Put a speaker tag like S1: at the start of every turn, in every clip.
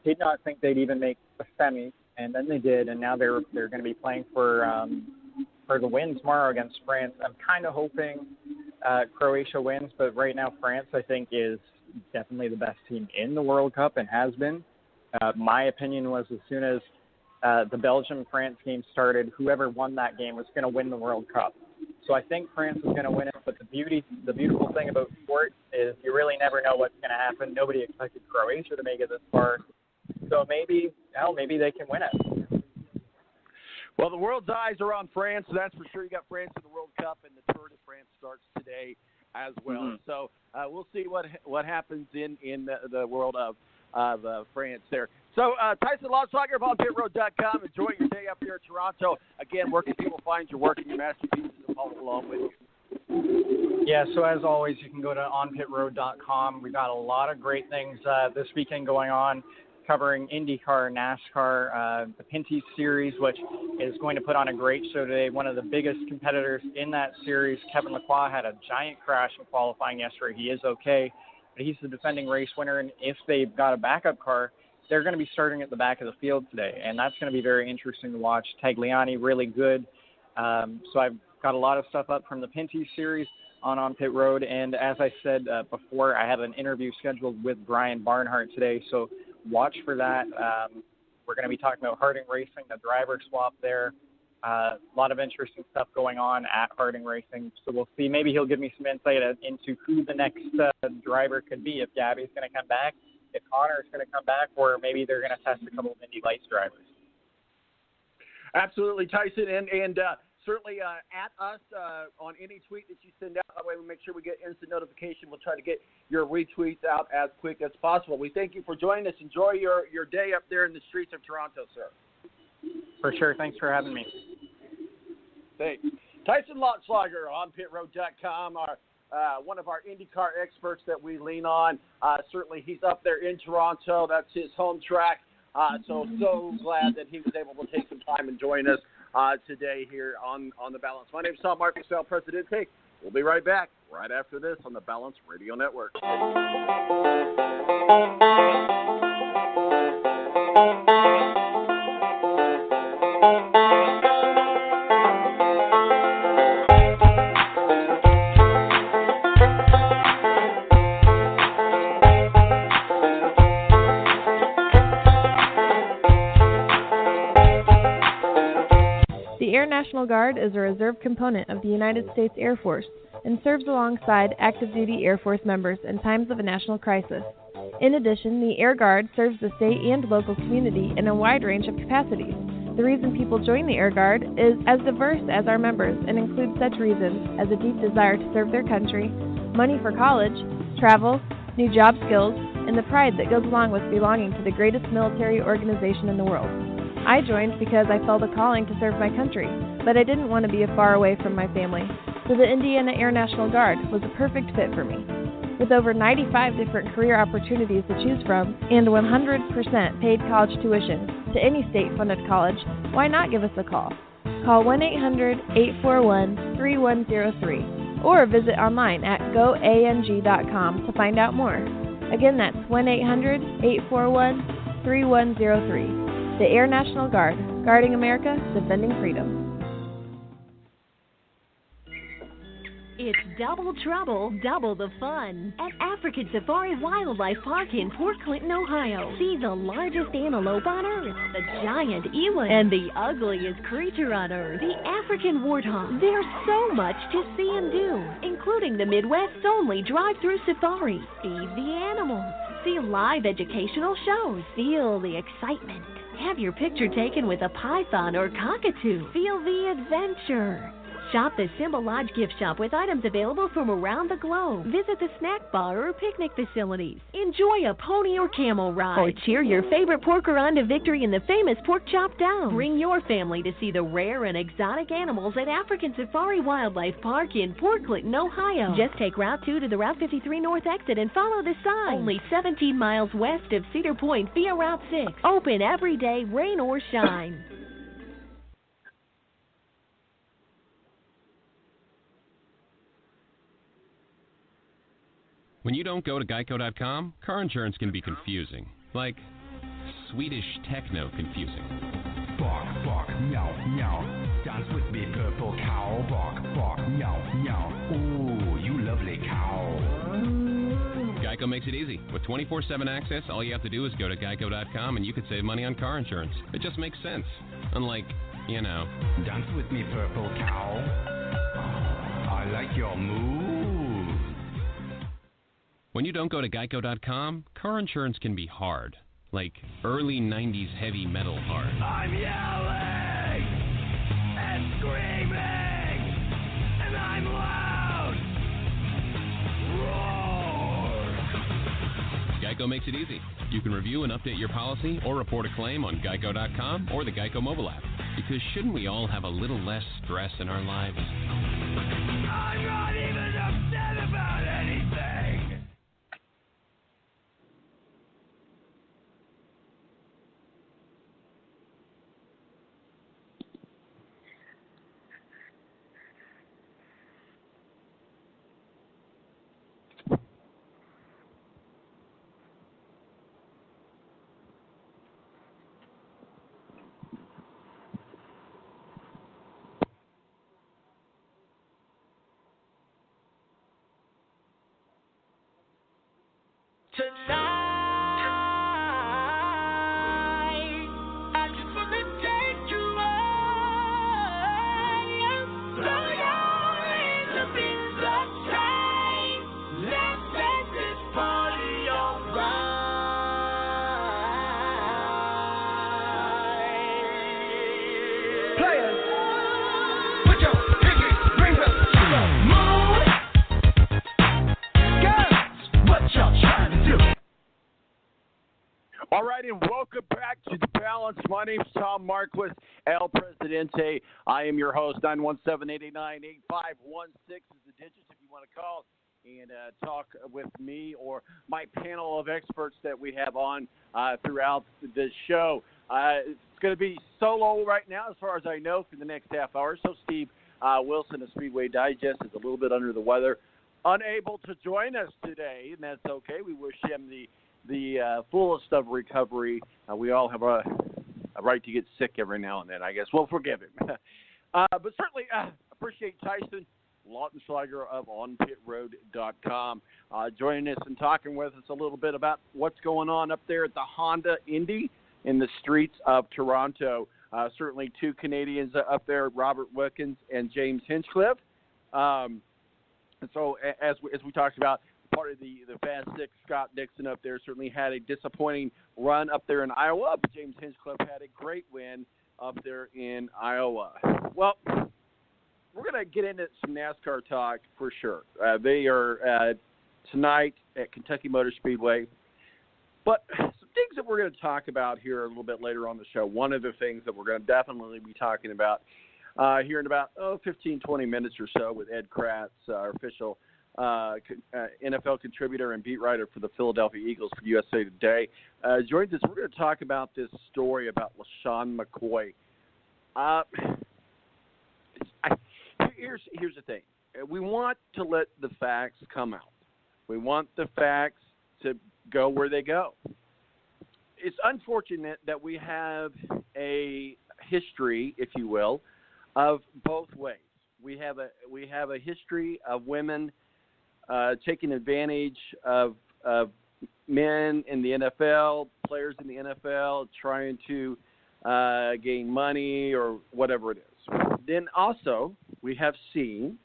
S1: Did not think they'd even make the semis, and then they did, and now they're going to be playing for the win tomorrow against France. I'm kind of hoping Croatia wins, but right now France, I think, is definitely the best team in the World Cup and has been. My opinion was as soon as the Belgium-France game started, whoever won that game was going to win the World Cup. So I think France is going to win it, but the beautiful thing about sport is you really never know what's going to happen. Nobody expected Croatia to make it this far. So maybe they can win it.
S2: Well, the world's eyes are on France, so that's for sure. You got France in the World Cup, and the Tour de France starts today as well.
S1: Mm-hmm.
S2: So we'll see what happens in the world of France there. So Tyson-lautenschlager of onpitroad.com. Enjoy your day up here in Toronto. Again, where can people find your work and your masterpieces and follow along with you?
S1: Yeah, so as always, you can go to onpitroad.com. We've got a lot of great things this weekend going on, covering Indy Car, NASCAR, the Pinty's Series, which is going to put on a great show today. One of the biggest competitors in that series, Kevin Lacroix, had a giant crash in qualifying yesterday. He is okay, but he's the defending race winner, and if they've got a backup car, they're going to be starting at the back of the field today, and that's going to be very interesting to watch. Tagliani, really good. So I've got a lot of stuff up from the Pinty's Series on Pit Road, and as I said before, I have an interview scheduled with Brian Barnhart today, so watch for that. We're going to be talking about Harding Racing, the driver swap there. A lot of interesting stuff going on at Harding Racing, so we'll see. Maybe he'll give me some insight into who the next driver could be, if Gabby's going to come back, if Connor's going to come back, or maybe they're going to test a couple of Indy Lights drivers.
S2: Absolutely, Tyson, and certainly at us on any tweet that you send out. That way we make sure we get instant notification. We'll try to get your retweets out as quick as possible. We thank you for joining us. Enjoy your day up there in the streets of Toronto, sir.
S1: For sure. Thanks for having me.
S2: Thanks. Tyson-lautenschlager on pitroad.com, one of our IndyCar experts that we lean on. Certainly he's up there in Toronto. That's his home track. So glad that he was able to take some time and join us today here on The Balance. My name is Tom-Marquis, El Presidente. We'll be right back right after this on the Balance Radio Network.
S3: The Air National Guard is a reserve component of the United States Air Force and serves alongside active-duty Air Force members in times of a national crisis. In addition, the Air Guard serves the state and local community in a wide range of capacities. The reason people join the Air Guard is as diverse as our members and includes such reasons as a deep desire to serve their country, money for college, travel, new job skills, and the pride that goes along with belonging to the greatest military organization in the world. I joined because I felt a calling to serve my country, but I didn't want to be far away from my family, so the Indiana Air National Guard was a perfect fit for me. With over 95 different career opportunities to choose from and 100% paid college tuition to any state-funded college, why not give us a call? Call 1-800-841-3103 or visit online at goang.com to find out more. Again, that's 1-800-841-3103. The Air National Guard, guarding America, defending freedom.
S4: It's double trouble, double the fun at African Safari Wildlife Park in Port Clinton, Ohio. See the largest antelope on Earth, the giant eland, and the ugliest creature on Earth, the African warthog. There's so much to see and do, including the Midwest's only drive-through safari. Feed the animals, see live educational shows, feel the excitement. Have your picture taken with a python or cockatoo. Feel the adventure. Shop the Symbol Lodge gift shop with items available from around the globe. Visit the snack bar or picnic facilities. Enjoy a pony or camel ride. Or cheer your favorite porker on to victory in the famous Pork Chop Down. Bring your family to see the rare and exotic animals at African Safari Wildlife Park in Port Clinton, Ohio. Just take Route 2 to the Route 53 North exit and follow the sign. Only 17 miles west of Cedar Point via Route 6. Open every day, rain or shine.
S5: When you don't go to Geico.com, car insurance can be confusing. Like, Swedish techno confusing.
S6: Bark, bark, meow, meow. Dance with me, purple cow. Bark, bark, meow, meow. Ooh, you lovely cow.
S5: Geico makes it easy. With 24/7 access, all you have to do is go to geico.com and you could save money on car insurance. It just makes sense. Unlike,
S6: Dance with me, purple cow. I like your moves.
S5: When you don't go to geico.com, car insurance can be hard. Like early 90s heavy metal hard.
S6: I'm yelling and screaming and I'm loud. Roar.
S5: Geico makes it easy. You can review and update your policy or report a claim on geico.com or the Geico mobile app. Because shouldn't we all have a little less stress in our lives?
S6: I'm not even upset about anything.
S2: All right, and welcome back to The Balance. My name's Tom Marquis, El Presidente. I am your host. 917-889-8516 is the digits if you want to call and talk with me or my panel of experts that we have on throughout the show. It's going to be solo right now as far as I know for the next half hour. So Steve Wilson of Speedway Digest is a little bit under the weather, unable to join us today, and that's okay. We wish him the fullest of recovery. We all have a right to get sick every now and then, I guess. We'll forgive him. But certainly appreciate Tyson-lautenschlager of onpitroad.com joining us and talking with us a little bit about what's going on up there at the Honda Indy in the streets of Toronto. Certainly two Canadians up there, Robert Wickens and James Hinchcliffe. And so as we talked about, part of the Fast Six, Scott Dixon up there certainly had a disappointing run up there in Iowa, but James Hinchcliffe had a great win up there in Iowa. Well, we're going to get into some NASCAR talk for sure. They are tonight at Kentucky Motor Speedway. But some things that we're going to talk about here a little bit later on the show, one of the things that we're going to definitely be talking about here in about 15, 20 minutes or so with Ed Kratz, our official NFL contributor and beat writer for the Philadelphia Eagles for USA Today. Joined us, we're going to talk about this story about LaShawn McCoy. Here's the thing. We want to let the facts come out. We want the facts to go where they go. It's unfortunate that we have a history, if you will, of both ways. We have a history of women taking advantage of men in the NFL, players in the NFL, trying to gain money or whatever it is. Then also, we have seen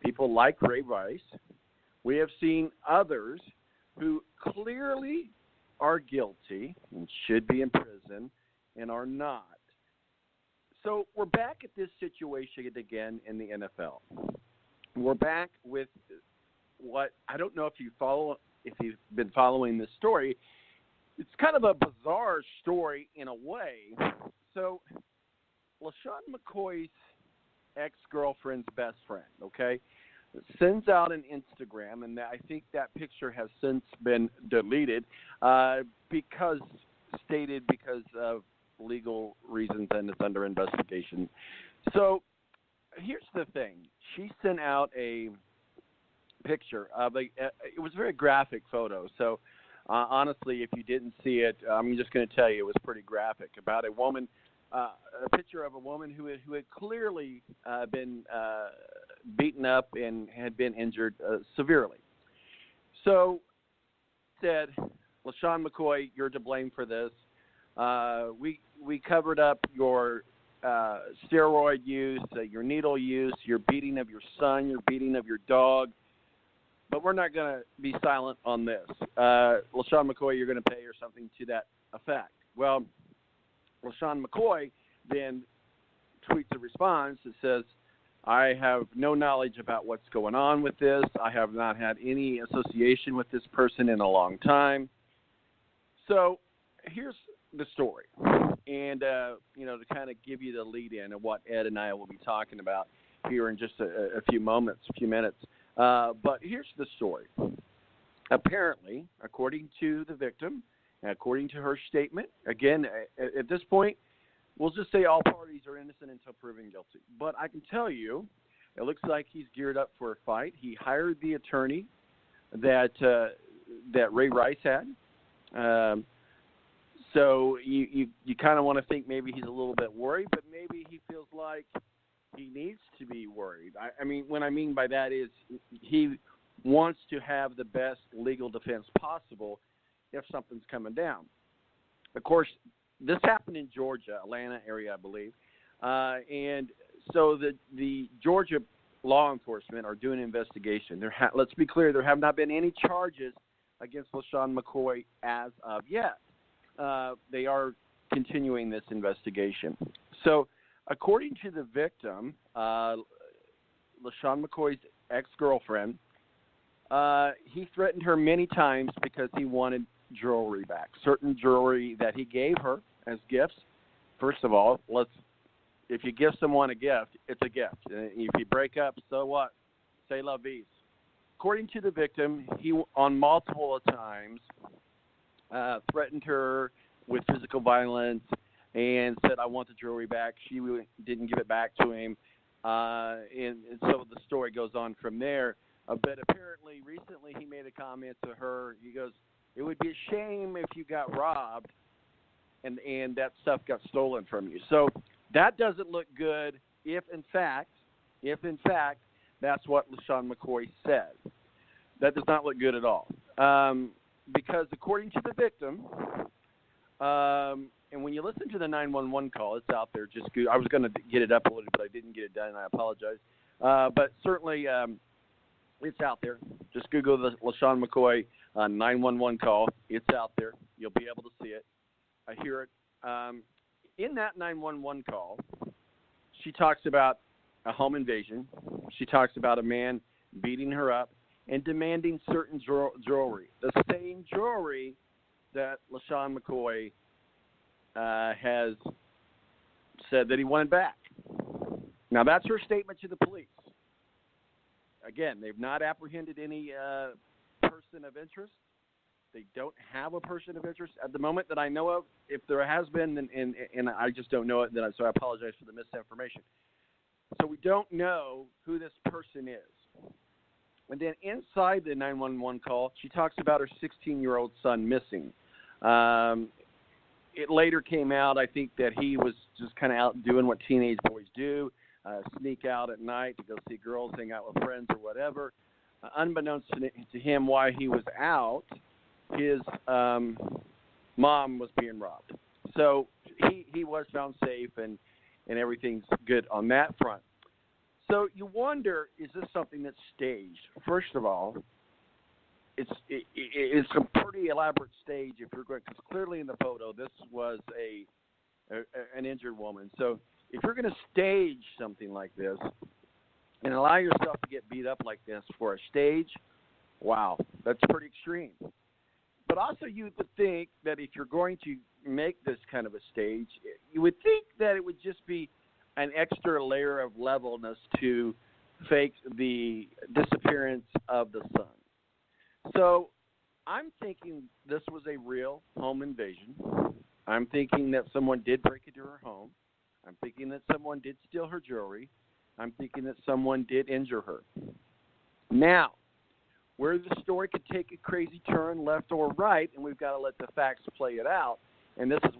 S2: people like Ray Rice. We have seen others who clearly are guilty and should be in prison and are not. So we're back at this situation again in the NFL. We're back with what I don't know if you've been following this story. It's kind of a bizarre story in a way. So LaShawn McCoy's ex-girlfriend's best friend, okay, sends out an Instagram, and I think that picture has since been deleted because of legal reasons, and it's under investigation. So here's the thing. She sent out a picture of it was a very graphic photo. So honestly, if you didn't see it, I'm just going to tell you it was pretty graphic about a woman, a picture of a woman who had clearly been beaten up and had been injured severely. So said, LaShawn McCoy, you're to blame for this. We covered up your steroid use, your needle use, your beating of your son, your beating of your dog, but we're not going to be silent on this. LaShawn McCoy, you're going to pay or something to that effect. Well, LaShawn McCoy then tweets a response that says, I have no knowledge about what's going on with this. I have not had any association with this person in a long time. So here's the story. And, to kind of give you the lead in of what Ed and I will be talking about here in just a few minutes. But here's the story. Apparently, according to the victim, according to her statement, again, at this point, we'll just say all parties are innocent until proven guilty. But I can tell you, it looks like he's geared up for a fight. He hired the attorney that Ray Rice had. So you kind of want to think maybe he's a little bit worried, but maybe he feels like he needs to be worried. I mean, what I mean by that is he wants to have the best legal defense possible if something's coming down. Of course, this happened in Georgia, Atlanta area, I believe. And so the Georgia law enforcement are doing an investigation. Let's be clear, there have not been any charges against LaShawn McCoy as of yet. They are continuing this investigation. So according to the victim, LaShawn McCoy's ex-girlfriend, he threatened her many times because he wanted jewelry back, certain jewelry that he gave her as gifts. First of all, if you give someone a gift, it's a gift. And if you break up, so what? C'est la vie. According to the victim, he on multiple times threatened her with physical violence and said, I want the jewelry back. She didn't give it back to him. And so the story goes on from there. But apparently recently he made a comment to her. He goes, it would be a shame if you got robbed and that stuff got stolen from you. So that doesn't look good if in fact that's what LaShawn McCoy said. That does not look good at all. Because according to the victim, and when you listen to the 911 call, it's out there. I was going to get it uploaded, but I didn't get it done, and I apologize. But certainly it's out there. Just Google the LaShawn McCoy 911 call. It's out there. You'll be able to see it. I hear it. In that 911 call, she talks about a home invasion. She talks about a man beating her up and demanding certain jewelry, the same jewelry that LaShawn McCoy has said that he wanted back. Now, that's her statement to the police. Again, they've not apprehended any person of interest. They don't have a person of interest at the moment that I know of. If there has been, and I just don't know it, so I apologize for the misinformation. So we don't know who this person is. And then inside the 911 call, she talks about her 16-year-old son missing. It later came out, I think, that he was just kind of out doing what teenage boys do, sneak out at night to go see girls, hang out with friends or whatever. Unbeknownst to him why he was out, his mom was being robbed. So he was found safe, and everything's good on that front. So you wonder, is this something that's staged? First of all, it's a pretty elaborate stage if you're going, because clearly in the photo this was an injured woman. So if you're going to stage something like this and allow yourself to get beat up like this for a stage, wow, that's pretty extreme. But also you would think that if you're going to make this kind of a stage, you would think that it would just be an extra layer of levelness to fake the disappearance of the son. So I'm thinking this was a real home invasion. I'm thinking that someone did break into her home. I'm thinking that someone did steal her jewelry. I'm thinking that someone did injure her. Now, where the story could take a crazy turn left or right, and we've got to let the facts play it out. And this is